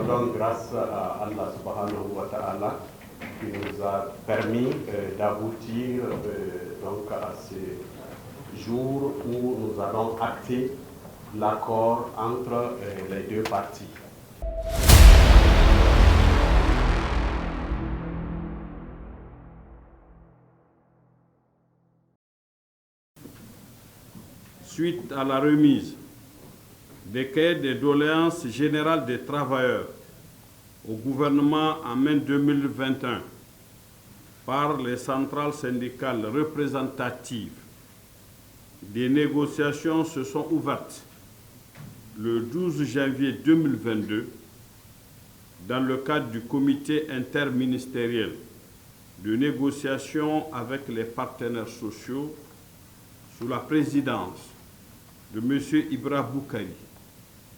rendons grâce à Allah subhanahu wa ta'ala qui nous a permis d'aboutir donc à ce jour où nous allons acter l'accord entre les deux parties. Suite à la remise des cahiers de doléances générales des travailleurs au gouvernement en mai 2021 par les centrales syndicales représentatives, des négociations se sont ouvertes le 12 janvier 2022 dans le cadre du comité interministériel de négociation avec les partenaires sociaux sous la présidence de M. Ibra Boukari,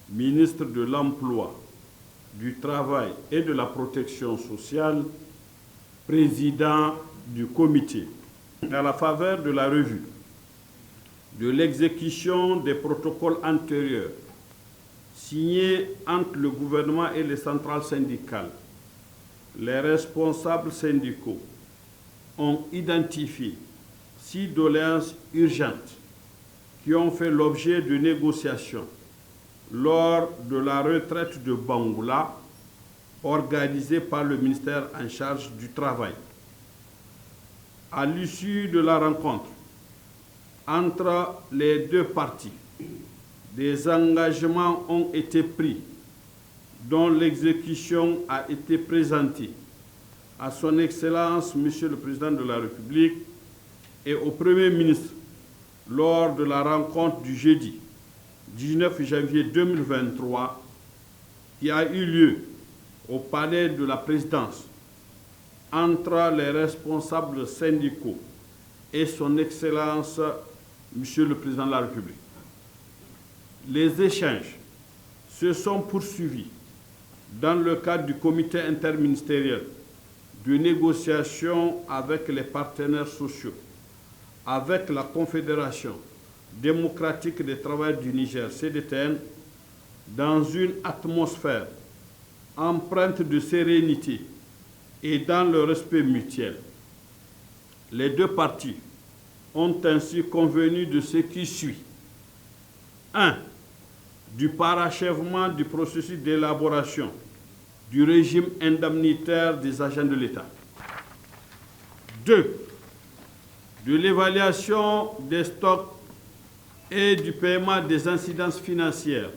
ministre de l'Emploi, du Travail et de la Protection sociale, président du comité. À la faveur de la revue de l'exécution des protocoles antérieurs signés entre le gouvernement et les centrales syndicales, les responsables syndicaux ont identifié 6 doléances urgentes qui ont fait l'objet de négociations lors de la retraite de Bangoula organisée par le ministère en charge du Travail. À l'issue de la rencontre entre les deux parties, des engagements ont été pris dont l'exécution a été présentée à son Excellence, Monsieur le Président de la République, et au Premier ministre lors de la rencontre du jeudi 19 janvier 2023 qui a eu lieu au palais de la présidence entre les responsables syndicaux et son Excellence, Monsieur le Président de la République. Les échanges se sont poursuivis dans le cadre du comité interministériel de négociation avec les partenaires sociaux, avec la Confédération démocratique des travailleurs du Niger, CDTN, dans une atmosphère empreinte de sérénité et dans le respect mutuel. Les deux parties ont ainsi convenu de ce qui suit. 1. Du parachèvement du processus d'élaboration du régime indemnitaire des agents de l'État. 2. De l'évaluation des stocks et du paiement des incidences financières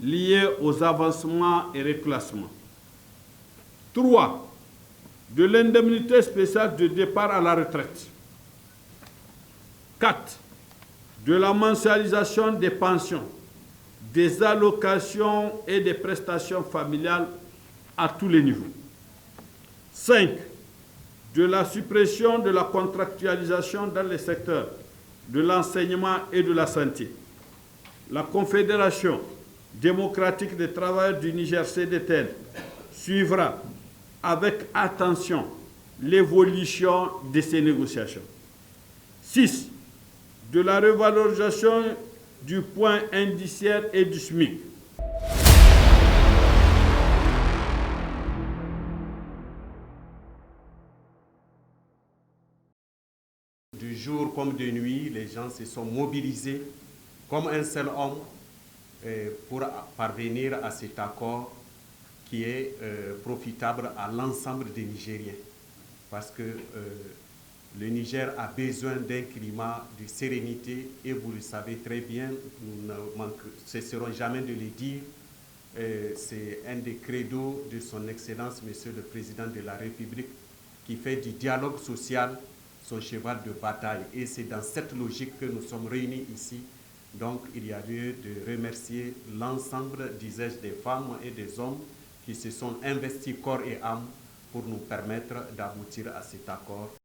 liées aux avancements et reclassements. 3. De l'indemnité spéciale de départ à la retraite. 4. De la mensualisation des pensions, des allocations et des prestations familiales à tous les niveaux. 5. De la suppression de la contractualisation dans les secteurs de l'enseignement et de la santé. La Confédération démocratique des travailleurs du Niger, CDTN, suivra avec attention l'évolution de ces négociations. 6. De la revalorisation du point indiciaire et du SMIC. Du jour comme de nuit, les gens se sont mobilisés comme un seul homme pour parvenir à cet accord qui est profitable à l'ensemble des Nigériens. Parce que le Niger a besoin d'un climat de sérénité et vous le savez très bien, nous ne cesserons jamais de le dire. C'est un des credos de son Excellence, Monsieur le Président de la République, qui fait du dialogue social son cheval de bataille. Et c'est dans cette logique que nous sommes réunis ici. Donc il y a lieu de remercier l'ensemble, disais-je, des femmes et des hommes qui se sont investis corps et âme pour nous permettre d'aboutir à cet accord.